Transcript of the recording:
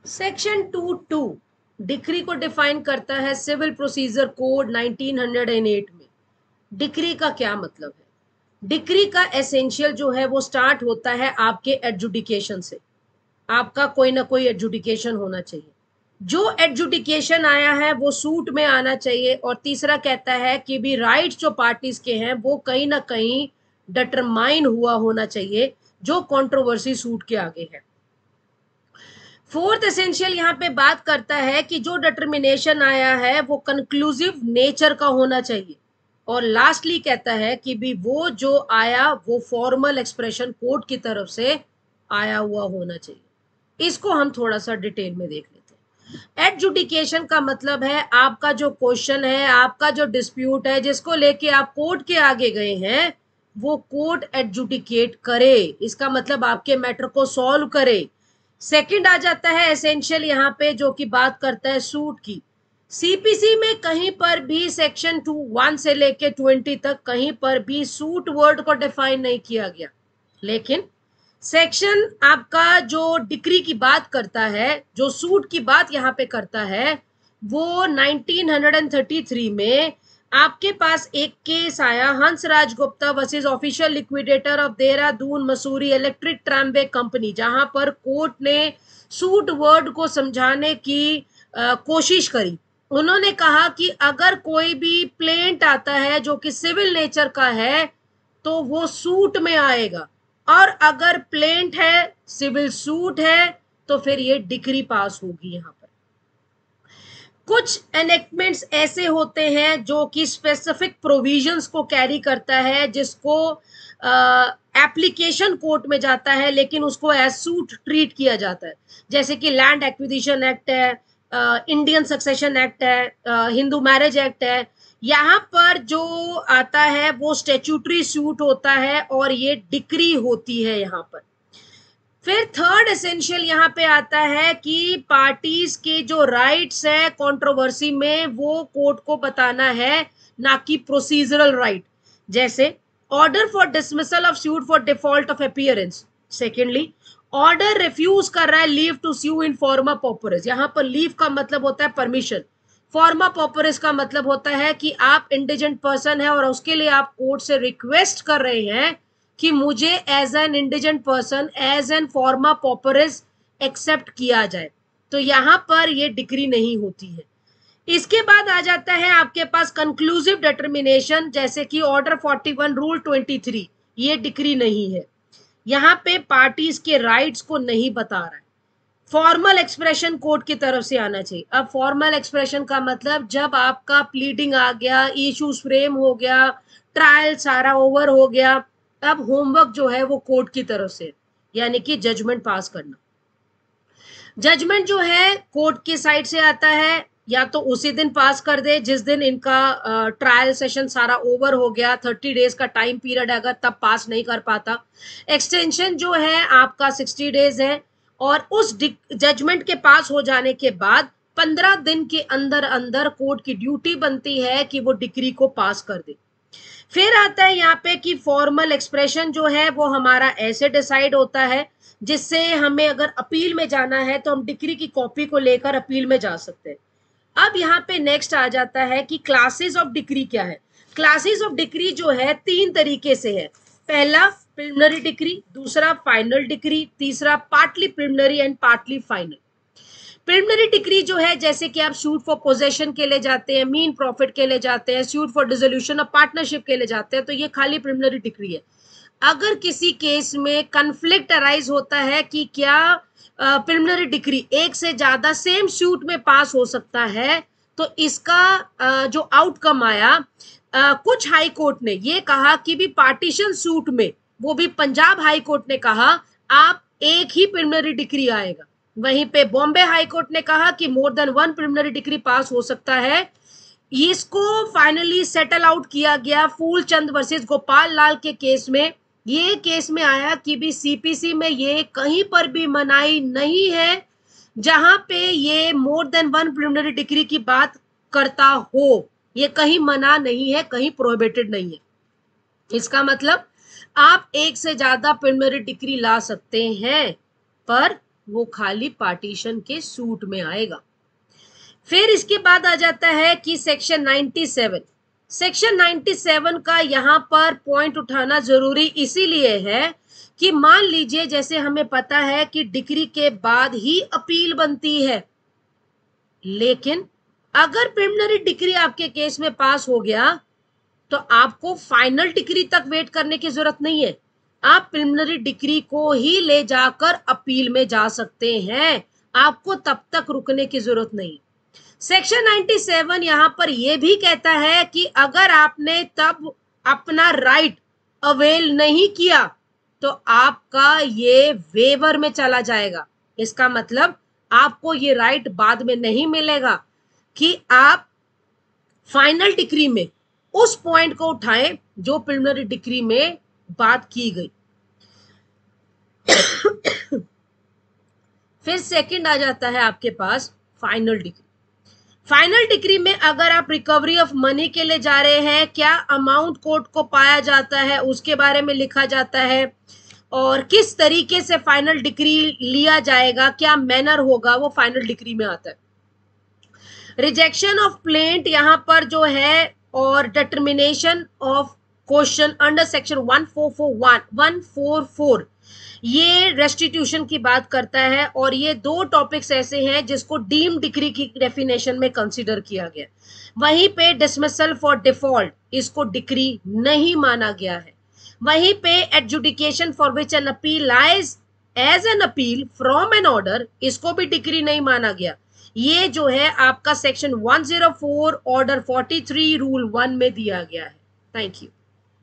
Section 2(2) decree को define करता है सिविल प्रोसीजर कोड 1908 में। डिक्री का क्या मतलब है? डिक्री का एसेंशियल जो है वो स्टार्ट होता है आपके एडजुडिकेशन से। आपका कोई ना कोई एडजुडिकेशन होना चाहिए। जो एडजुडिकेशन आया है वो सूट में आना चाहिए। और तीसरा कहता है कि भी राइट्स जो पार्टीज के हैं वो कहीं ना कहीं डिटरमाइन हुआ होना चाहिए जो कंट्रोवर्सी सूट के आगे है। फोर्थ एसेंशियल यहाँ पे बात करता है कि जो डिटर्मिनेशन आया है वो कंक्लूसिव नेचर का होना चाहिए। और लास्टली कहता है कि भी वो जो आया वो फॉर्मल एक्सप्रेशन कोर्ट की तरफ से आया हुआ होना चाहिए। इसको हम थोड़ा सा डिटेल में देख लेते हैं। एडजुडिकेशन का मतलब है आपका जो क्वेश्चन है, आपका जो डिस्प्यूट है, जिसको लेके आप कोर्ट के आगे गए हैं, वो कोर्ट एडजुडिकेट करे। इसका मतलब आपके मैटर को सॉल्व करे। सेकंड आ जाता है एसेंशियल यहाँ पे, जो कि बात करता है सूट की। सीपीसी में कहीं पर भी सेक्शन 1 से लेके 20 तक कहीं पर भी सूट वर्ड को डिफाइन नहीं किया गया। लेकिन सेक्शन आपका जो डिक्री की बात करता है, जो सूट की बात यहाँ पे करता है, वो 1933 में आपके पास एक केस आया, Hansraj Gupta versus official liquidator of Dehradun Mussoorie electric Trombay company, जहां पर कोर्ट ने सूट वर्ड को समझाने की कोशिश करी। उन्होंने कहा कि अगर कोई भी प्लेंट आता है जो कि सिविल नेचर का है तो वो सूट में आएगा, और अगर प्लेंट है, सिविल सूट है, तो फिर ये डिक्री पास होगी। यहां पर कुछ एनेक्टमेंट्स ऐसे होते हैं जो कि स्पेसिफिक प्रोविजंस को कैरी करता है, जिसको एप्लीकेशन कोर्ट में जाता है लेकिन उसको एज सूट ट्रीट किया जाता है। जैसे कि लैंड एक्विजिशन एक्ट है, इंडियन सक्सेशन एक्ट है, हिंदू मैरिज एक्ट है। यहाँ पर जो आता है वो स्टेचुटरी सूट होता है और ये डिक्री होती है यहाँ पर। फिर थर्ड एसेंशियल यहाँ पे आता है कि पार्टीज के जो राइट्स है कंट्रोवर्सी में वो कोर्ट को बताना है, ना कि प्रोसीजरल राइट। जैसे order for dismissal of suit for default of appearance. Secondly, order refuse कर रहा है लीव टू स्यू इन फॉर्मा पॉपरस। यहाँ पर लीव का मतलब होता है परमिशन। फॉर्मा पॉपरस का मतलब होता है कि आप इंडिजेंट पर्सन है और उसके लिए आप कोर्ट से रिक्वेस्ट कर रहे हैं कि मुझे as an indigent person, as an forma pauperis accept किया जाए। तो यहां पर ये डिक्री नहीं होती है। इसके बाद आ जाता है आपके पास कंक्लूसिव डिटर्मिनेशन, जैसे कि ऑर्डर 41 रूल 23। ये डिक्री नहीं है। यहाँ पे पार्टीज के राइट्स को नहीं बता रहा है। फॉर्मल एक्सप्रेशन कोर्ट की तरफ से आना चाहिए। अब फॉर्मल एक्सप्रेशन का मतलब जब आपका प्लीडिंग आ गया, इश्यूज फ्रेम हो गया, ट्रायल सारा ओवर हो गया, अब होमवर्क जो है वो कोर्ट की तरफ से, यानी कि जजमेंट पास करना। जजमेंट जो है कोर्ट की साइड से आता है, या तो उसी दिन पास कर दे जिस दिन इनका ट्रायल सेशन सारा ओवर हो गया, 30 डेज का टाइम पीरियड अगर तब पास नहीं कर पाता। एक्सटेंशन जो है आपका 60 डेज है, और उस जजमेंट के पास हो जाने के बाद 15 दिन के अंदर अंदर कोर्ट की ड्यूटी बनती है कि वो डिक्री को पास कर दे। फिर आता है यहाँ पे कि फॉर्मल एक्सप्रेशन जो है वो हमारा ऐसे डिसाइड होता है, जिससे हमें अगर अपील में जाना है तो हम डिक्री की कॉपी को लेकर अपील में जा सकते हैं। अब यहाँ पे नेक्स्ट आ जाता है कि क्लासेस ऑफ डिक्री क्या है। क्लासेस ऑफ डिक्री जो है 3 तरीके से है। पहला प्रिलिमिनरी डिक्री, दूसरा फाइनल डिक्री, तीसरा partly preliminary and partly final. Preliminary decree जो है, जैसे कि आप सूट फॉर पोजेशन के लिए जाते हैं, मीन प्रॉफिट के लिए जाते हैं, suit for dissolution of partnership के लिए जाते हैं, तो ये खाली प्रिलिमिनरी डिक्री है। अगर किसी केस में कन्फ्लिक्ट अराइज होता है कि क्या प्रिलिमिनरी डिक्री एक से ज्यादा सेम सूट में पास हो सकता है, तो इसका जो आउटकम आया, कुछ हाई कोर्ट ने ये कहा कि भी पार्टीशन सूट में, वो भी पंजाब हाई कोर्ट ने कहा आप एक ही प्रिलिमिनरी डिक्री आएगा। वहीं पे बॉम्बे हाई कोर्ट ने कहा कि more than 1 preliminary decree pass हो सकता है। इसको फाइनली सेटल आउट किया गया फूलचंद वर्सेस गोपाल लाल के केस में। ये केस में आया कि भी सीपीसी में ये कहीं पर भी मनाही नहीं है जहां पे ये मोर देन 1 प्रिलिमिनरी डिक्री की बात करता हो। ये कहीं मना नहीं है, कहीं प्रोहिबिटेड नहीं है। इसका मतलब आप एक से ज्यादा प्रिलिमिनरी डिक्री ला सकते हैं, पर वो खाली पार्टीशन के सूट में आएगा। फिर इसके बाद आ जाता है कि सेक्शन 97। सेक्शन 97 का यहां पर पॉइंट उठाना जरूरी इसीलिए है कि मान लीजिए जैसे हमें पता है कि डिक्री के बाद ही अपील बनती है, लेकिन अगर प्रिलिमिनरी डिक्री आपके केस में पास हो गया तो आपको फाइनल डिक्री तक वेट करने की जरूरत नहीं है, आप प्रिलिमिनरी डिक्री को ही ले जाकर अपील में जा सकते हैं, आपको तब तक रुकने की जरूरत नहीं। सेक्शन 97 यहां पर यह भी कहता है कि अगर आपने तब अपना राइट अवेल नहीं किया तो आपका ये वेवर में चला जाएगा। इसका मतलब आपको ये राइट बाद में नहीं मिलेगा कि आप फाइनल डिक्री में उस पॉइंट को उठाएं जो प्रिलिमिनरी डिक्री में बात की गई। फिर सेकंड आ जाता है आपके पास फाइनल डिक्री। फाइनल डिक्री में अगर आप रिकवरी ऑफ मनी के लिए जा रहे हैं, क्या अमाउंट कोर्ट को पाया जाता है उसके बारे में लिखा जाता है, और किस तरीके से फाइनल डिक्री लिया जाएगा, क्या मैनर होगा, वो फाइनल डिक्री में आता है। रिजेक्शन ऑफ प्लेंट यहां पर जो है, और determination of question under section 144 ये रेस्टिट्यूशन की बात करता है, और ये दो टॉपिक्स ऐसे हैं जिसको डीम डिक्री की डेफिनेशन में कंसीडर किया गया। वहीं पे डिसमिसल फॉर डिफॉल्ट इसको डिक्री नहीं माना गया है। वहीं पे adjudication for which an appeal lies as an appeal from an order, इसको भी डिक्री नहीं माना गया। ये जो है आपका सेक्शन 104 ऑर्डर 43 रूल 1 में दिया गया है। Thank you.